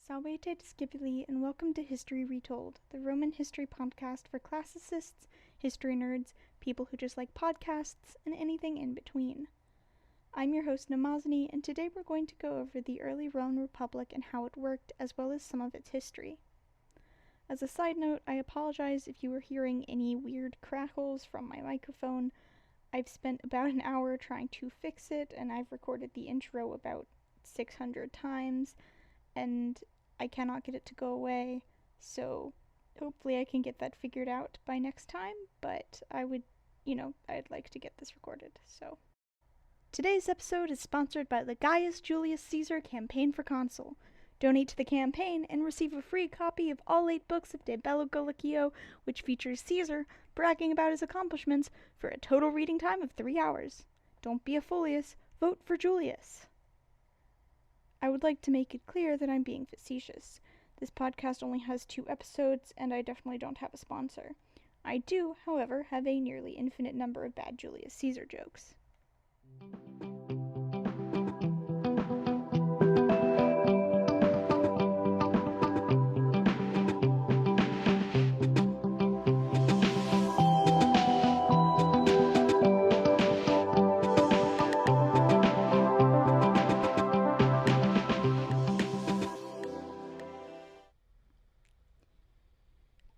Salvete Discipuli, and welcome to History Retold, the Roman history podcast for classicists, history nerds, people who just like podcasts, and anything in between. I'm your host Mnemosyne, and today we're going to go over the early Roman Republic and how it worked, as well as some of its history. As a side note, I apologize if you were hearing any weird crackles from my microphone. I've spent about an hour trying to fix it, and I've recorded the intro about 600 times, and I cannot get it to go away, so hopefully I can get that figured out by next time, but I'd like to get this recorded, so. Today's episode is sponsored by the Gaius Julius Caesar Campaign for Consul. Donate to the campaign and receive a free copy of all 8 books of De Bello Gallicio, which features Caesar bragging about his accomplishments for a total reading time of 3 hours. Don't be a Folius, vote for Julius. I would like to make it clear that I'm being facetious. This podcast only has 2 episodes, and I definitely don't have a sponsor. I do, however, have a nearly infinite number of bad Julius Caesar jokes.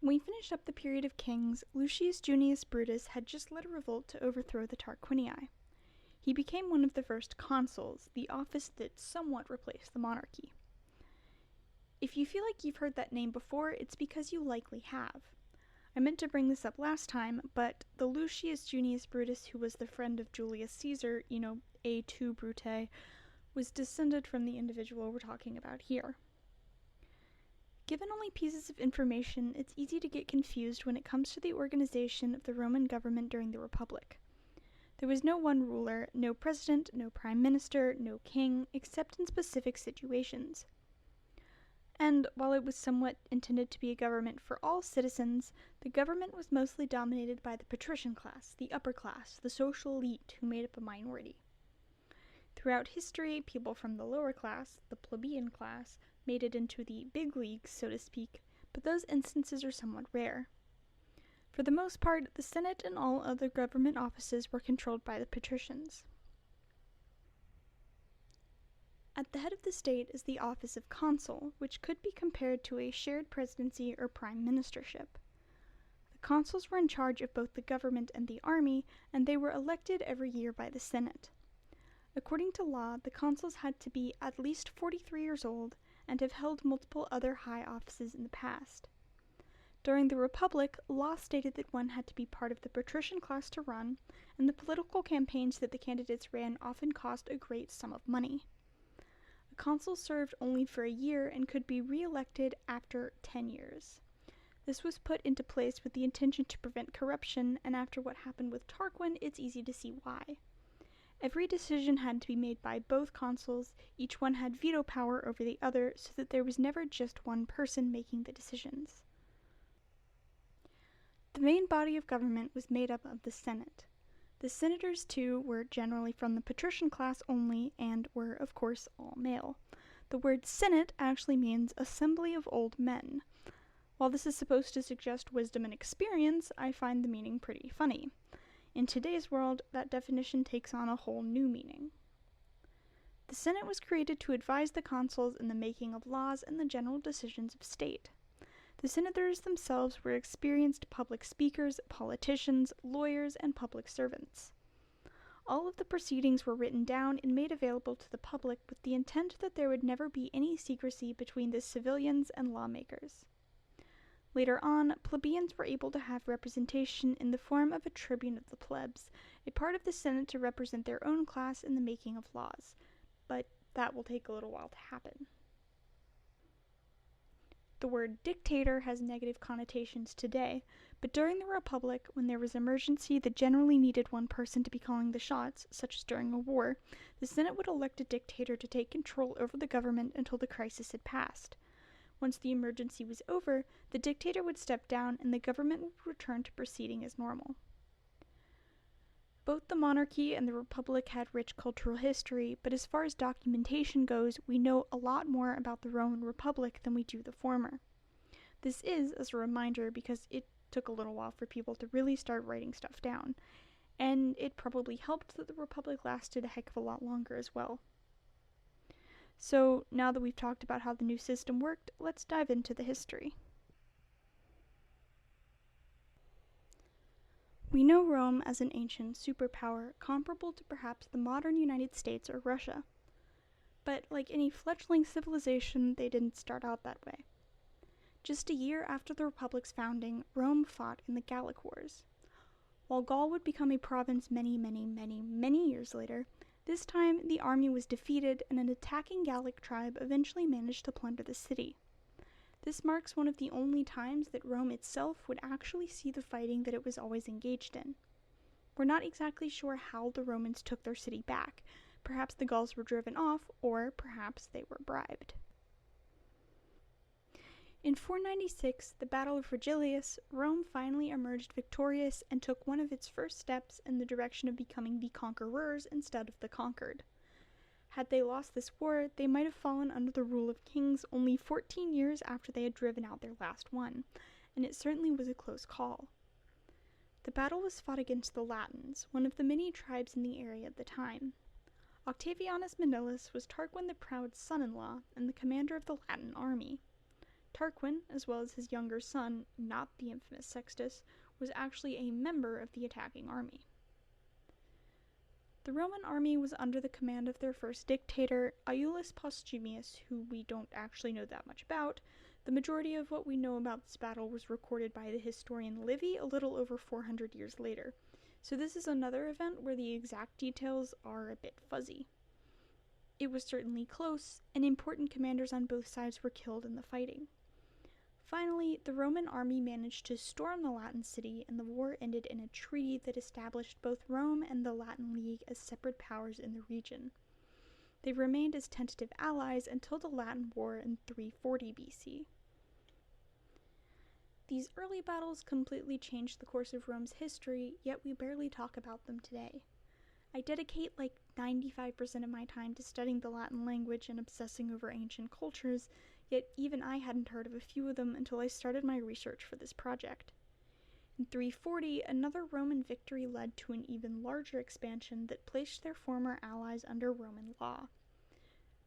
When we finish up the period of kings, Lucius Junius Brutus had just led a revolt to overthrow the Tarquinii. He became one of the first consuls, the office that somewhat replaced the monarchy. If you feel like you've heard that name before, it's because you likely have. I meant to bring this up last time, but the Lucius Junius Brutus, who was the friend of Julius Caesar, A2 Brute, was descended from the individual we're talking about here. Given only pieces of information, it's easy to get confused when it comes to the organization of the Roman government during the Republic. There was no one ruler, no president, no prime minister, no king, except in specific situations. And while it was somewhat intended to be a government for all citizens, the government was mostly dominated by the patrician class, the upper class, the social elite who made up a minority. Throughout history, people from the lower class, the plebeian class, made it into the big leagues, so to speak, but those instances are somewhat rare. For the most part, the Senate and all other government offices were controlled by the patricians. At the head of the state is the office of consul, which could be compared to a shared presidency or prime ministership. The consuls were in charge of both the government and the army, and they were elected every year by the Senate. According to law, the consuls had to be at least 43 years old and have held multiple other high offices in the past. During the Republic, law stated that one had to be part of the patrician class to run, and the political campaigns that the candidates ran often cost a great sum of money. A consul served only for a year and could be re-elected after 10 years. This was put into place with the intention to prevent corruption, and after what happened with Tarquin, it's easy to see why. Every decision had to be made by both consuls, each one had veto power over the other, so that there was never just one person making the decisions. The main body of government was made up of the Senate. The senators, too, were generally from the patrician class only, and were, of course, all male. The word Senate actually means assembly of old men. While this is supposed to suggest wisdom and experience, I find the meaning pretty funny. In today's world, that definition takes on a whole new meaning. The Senate was created to advise the consuls in the making of laws and the general decisions of state. The senators themselves were experienced public speakers, politicians, lawyers, and public servants. All of the proceedings were written down and made available to the public with the intent that there would never be any secrecy between the civilians and lawmakers. Later on, plebeians were able to have representation in the form of a tribune of the plebs, a part of the Senate to represent their own class in the making of laws, but that will take a little while to happen. The word dictator has negative connotations today, but during the Republic, when there was emergency that generally needed one person to be calling the shots, such as during a war, the Senate would elect a dictator to take control over the government until the crisis had passed. Once the emergency was over, the dictator would step down and the government would return to proceeding as normal. Both the monarchy and the republic had rich cultural history, but as far as documentation goes, we know a lot more about the Roman Republic than we do the former. This is, as a reminder, because it took a little while for people to really start writing stuff down, and it probably helped that the republic lasted a heck of a lot longer as well. So, now that we've talked about how the new system worked, let's dive into the history. We know Rome as an ancient superpower comparable to perhaps the modern United States or Russia. But like any fledgling civilization, they didn't start out that way. Just a year after the Republic's founding, Rome fought in the Gallic Wars. While Gaul would become a province many years later, this time the army was defeated and an attacking Gallic tribe eventually managed to plunder the city. This marks one of the only times that Rome itself would actually see the fighting that it was always engaged in. We're not exactly sure how the Romans took their city back. Perhaps the Gauls were driven off, or perhaps they were bribed. In 496, the Battle of Vergilius, Rome finally emerged victorious and took one of its first steps in the direction of becoming the conquerors instead of the conquered. Had they lost this war, they might have fallen under the rule of kings only 14 years after they had driven out their last one, and it certainly was a close call. The battle was fought against the Latins, one of the many tribes in the area at the time. Octavianus Manilius was Tarquin the Proud's son-in-law and the commander of the Latin army. Tarquin, as well as his younger son, not the infamous Sextus, was actually a member of the attacking army. The Roman army was under the command of their first dictator, Iullus Postumius, who we don't actually know that much about. The majority of what we know about this battle was recorded by the historian Livy a little over 400 years later, so this is another event where the exact details are a bit fuzzy. It was certainly close, and important commanders on both sides were killed in the fighting. Finally, the Roman army managed to storm the Latin city, and the war ended in a treaty that established both Rome and the Latin League as separate powers in the region. They remained as tentative allies until the Latin War in 340 BC. These early battles completely changed the course of Rome's history, yet we barely talk about them today. I dedicate like 95% of my time to studying the Latin language and obsessing over ancient cultures, yet even I hadn't heard of a few of them until I started my research for this project. In 340, another Roman victory led to an even larger expansion that placed their former allies under Roman law.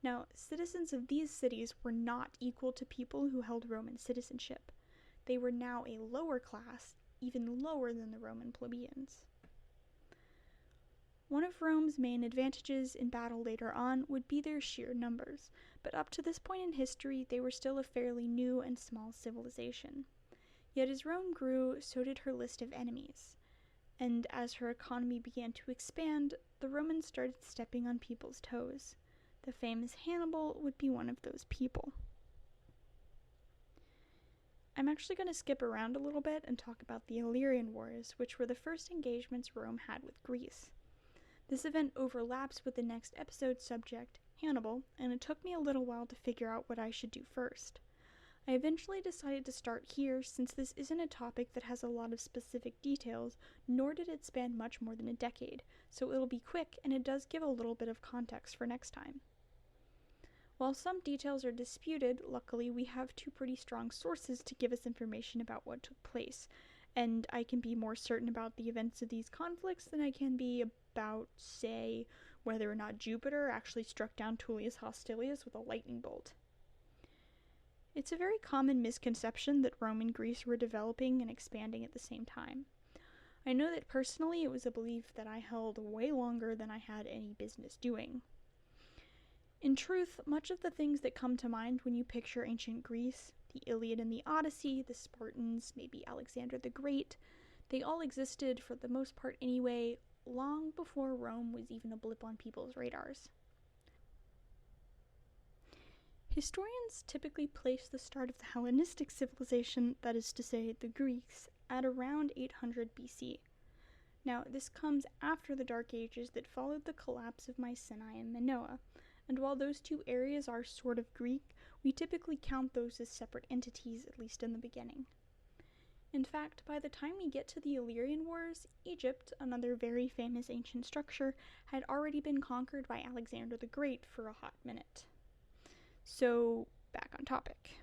Now, citizens of these cities were not equal to people who held Roman citizenship. They were now a lower class, even lower than the Roman plebeians. One of Rome's main advantages in battle later on would be their sheer numbers, but up to this point in history they were still a fairly new and small civilization. Yet as Rome grew, so did her list of enemies, and as her economy began to expand, the Romans started stepping on people's toes. The famous Hannibal would be one of those people. I'm actually going to skip around a little bit and talk about the Illyrian Wars, which were the first engagements Rome had with Greece. This event overlaps with the next episode's subject, Hannibal, and it took me a little while to figure out what I should do first. I eventually decided to start here since this isn't a topic that has a lot of specific details, nor did it span much more than a decade, so it'll be quick and it does give a little bit of context for next time. While some details are disputed, luckily we have two pretty strong sources to give us information about what took place, and I can be more certain about the events of these conflicts than I can be about, say, whether or not Jupiter actually struck down Tullius Hostilius with a lightning bolt. It's a very common misconception that Rome and Greece were developing and expanding at the same time. I know that personally it was a belief that I held way longer than I had any business doing. In truth, much of the things that come to mind when you picture ancient Greece, the Iliad and the Odyssey, the Spartans, maybe Alexander the Great, they all existed, for the most part anyway, long before Rome was even a blip on people's radars. Historians typically place the start of the Hellenistic civilization, that is to say, the Greeks, at around 800 BC. Now, this comes after the Dark Ages that followed the collapse of Mycenae and Minoa, and while those two areas are sort of Greek, we typically count those as separate entities, at least in the beginning. In fact, by the time we get to the Illyrian Wars, Egypt, another very famous ancient structure, had already been conquered by Alexander the Great for a hot minute. So, back on topic.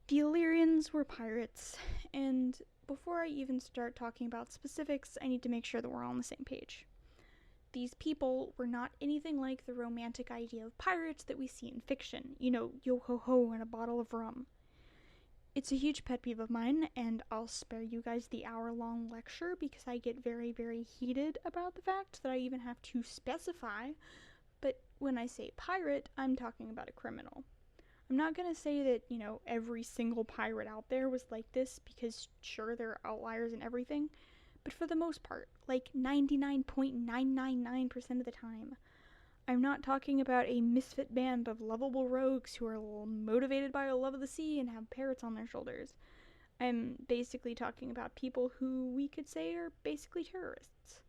The Illyrians were pirates, and before I even start talking about specifics, I need to make sure that we're all on the same page. These people were not anything like the romantic idea of pirates that we see in fiction, yo-ho-ho and a bottle of rum. It's a huge pet peeve of mine, and I'll spare you guys the hour-long lecture because I get very, very heated about the fact that I even have to specify, but when I say pirate, I'm talking about a criminal. I'm not going to say that, every single pirate out there was like this, because sure, there are outliers and everything, but for the most part, like 99.999% of the time, I'm not talking about a misfit band of lovable rogues who are motivated by a love of the sea and have parrots on their shoulders. I'm basically talking about people who we could say are basically terrorists.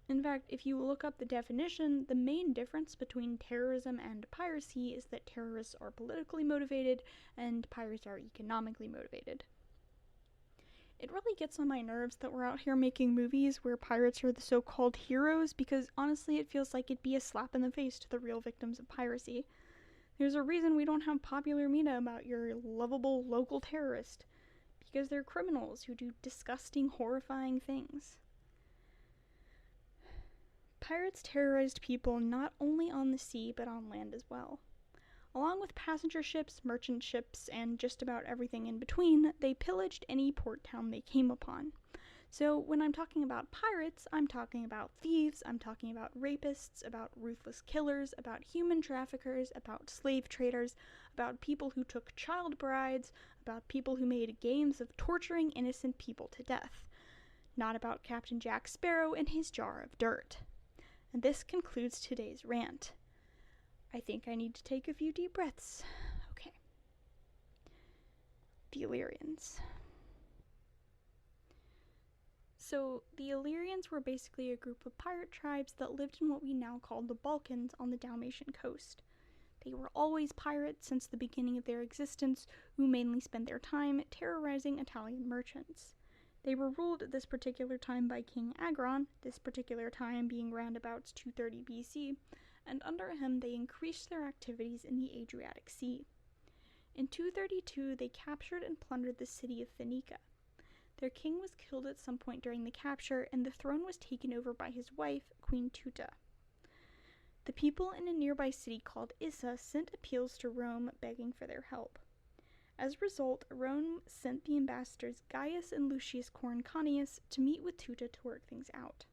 In fact, if you look up the definition, the main difference between terrorism and piracy is that terrorists are politically motivated and pirates are economically motivated. It really gets on my nerves that we're out here making movies where pirates are the so-called heroes, because honestly it feels like it'd be a slap in the face to the real victims of piracy. There's a reason we don't have popular media about your lovable local terrorist, because they're criminals who do disgusting, horrifying things. Pirates terrorized people not only on the sea, but on land as well. Along with passenger ships, merchant ships, and just about everything in between, they pillaged any port town they came upon. So when I'm talking about pirates, I'm talking about thieves, I'm talking about rapists, about ruthless killers, about human traffickers, about slave traders, about people who took child brides, about people who made games of torturing innocent people to death. Not about Captain Jack Sparrow and his jar of dirt. And this concludes today's rant. I think I need to take a few deep breaths. Okay. The Illyrians. So, the Illyrians were basically a group of pirate tribes that lived in what we now call the Balkans on the Dalmatian coast. They were always pirates since the beginning of their existence, who mainly spent their time terrorizing Italian merchants. They were ruled at this particular time by King Agron, this particular time being roundabouts 230 BC, and under him they increased their activities in the Adriatic Sea. In 232, they captured and plundered the city of Phoenicia. Their king was killed at some point during the capture, and the throne was taken over by his wife, Queen Tuta. The people in a nearby city called Issa sent appeals to Rome begging for their help. As a result, Rome sent the ambassadors Gaius and Lucius Coruncanius to meet with Tuta to work things out.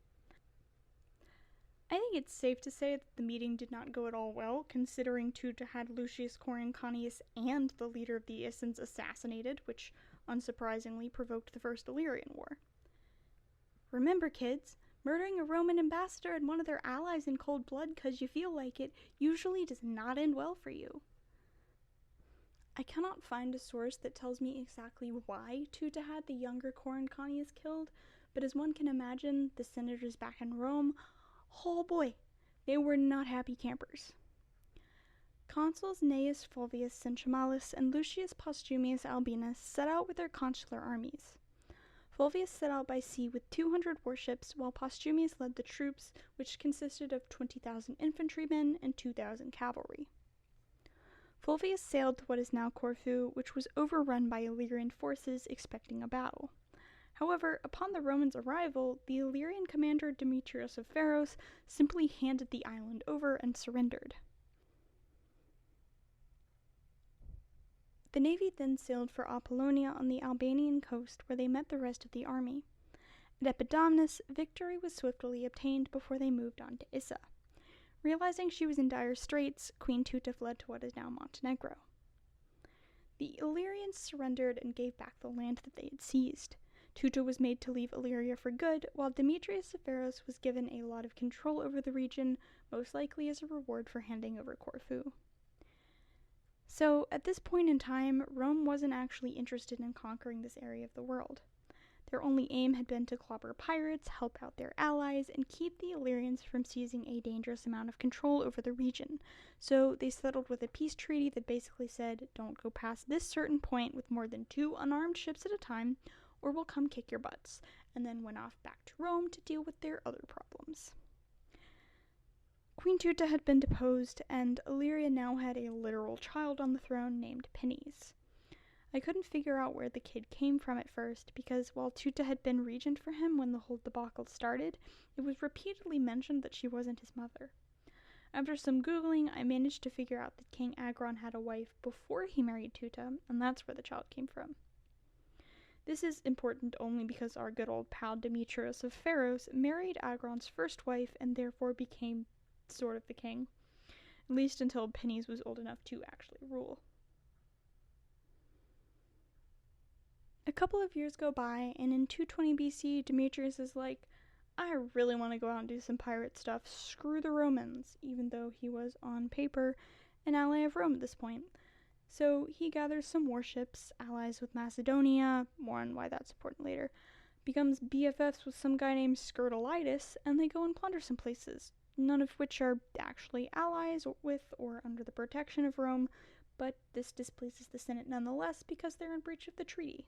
I think it's safe to say that the meeting did not go at all well, considering Tuta had Lucius Coruncanius and the leader of the Issans assassinated, which unsurprisingly provoked the First Illyrian War. Remember, kids, murdering a Roman ambassador and one of their allies in cold blood because you feel like it usually does not end well for you. I cannot find a source that tells me exactly why Tuta had the younger Coruncanius killed, but as one can imagine, the senators back in Rome, oh boy, they were not happy campers. Consuls Gnaeus Fulvius Centumalis and Lucius Postumius Albinus set out with their consular armies. Fulvius set out by sea with 200 warships, while Postumius led the troops, which consisted of 20,000 infantrymen and 2,000 cavalry. Fulvius sailed to what is now Corfu, which was overrun by Illyrian forces expecting a battle. However, upon the Romans' arrival, the Illyrian commander Demetrius of Pharos simply handed the island over and surrendered. The navy then sailed for Apollonia on the Albanian coast, where they met the rest of the army. At Epidamnus, victory was swiftly obtained before they moved on to Issa. Realizing she was in dire straits, Queen Tuta fled to what is now Montenegro. The Illyrians surrendered and gave back the land that they had seized. Tuta was made to leave Illyria for good, while Demetrius of Pharos was given a lot of control over the region, most likely as a reward for handing over Corfu. So, at this point in time, Rome wasn't actually interested in conquering this area of the world. Their only aim had been to clobber pirates, help out their allies, and keep the Illyrians from seizing a dangerous amount of control over the region. So they settled with a peace treaty that basically said, don't go past this certain point with more than 2 unarmed ships at a time, or we'll come kick your butts, and then went off back to Rome to deal with their other problems. Queen Tuta had been deposed, and Illyria now had a literal child on the throne named Pennies. I couldn't figure out where the kid came from at first, because while Tuta had been regent for him when the whole debacle started, it was repeatedly mentioned that she wasn't his mother. After some googling, I managed to figure out that King Agron had a wife before he married Tuta, and that's where the child came from. This is important only because our good old pal Demetrius of Pharos married Agron's first wife and therefore became sort of the king, at least until Pennies was old enough to actually rule. A couple of years go by, and in 220 BC, Demetrius is like, I really want to go out and do some pirate stuff, screw the Romans, even though he was, on paper, an ally of Rome at this point. So he gathers some warships, allies with Macedonia, more on why that's important later, becomes BFFs with some guy named Scertolitis, and they go and plunder some places, none of which are actually allies with or under the protection of Rome, but this displeases the Senate nonetheless because they're in breach of the treaty.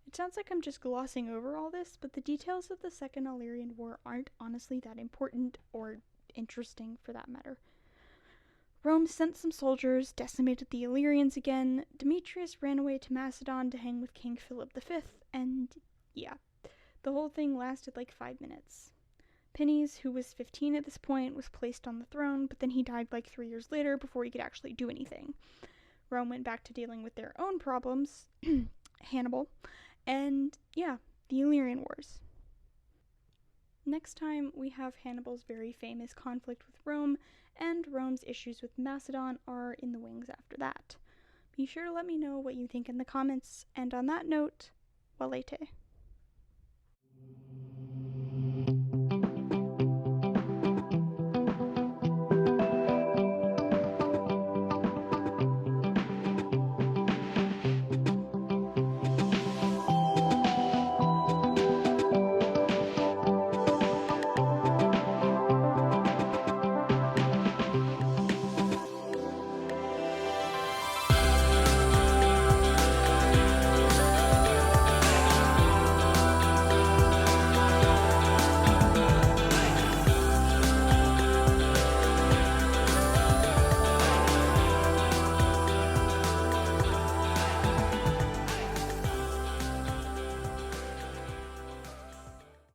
It sounds like I'm just glossing over all this, but the details of the Second Illyrian War aren't honestly that important, or interesting for that matter. Rome sent some soldiers, decimated the Illyrians again, Demetrius ran away to Macedon to hang with King Philip V, and yeah, the whole thing lasted like 5 minutes. Pennies, who was 15 at this point, was placed on the throne, but then he died like 3 years later before he could actually do anything. Rome went back to dealing with their own problems, Hannibal, and yeah, the Illyrian Wars. Next time, we have Hannibal's very famous conflict with Rome, and Rome's issues with Macedon are in the wings after that. Be sure to let me know what you think in the comments, and on that note, valete.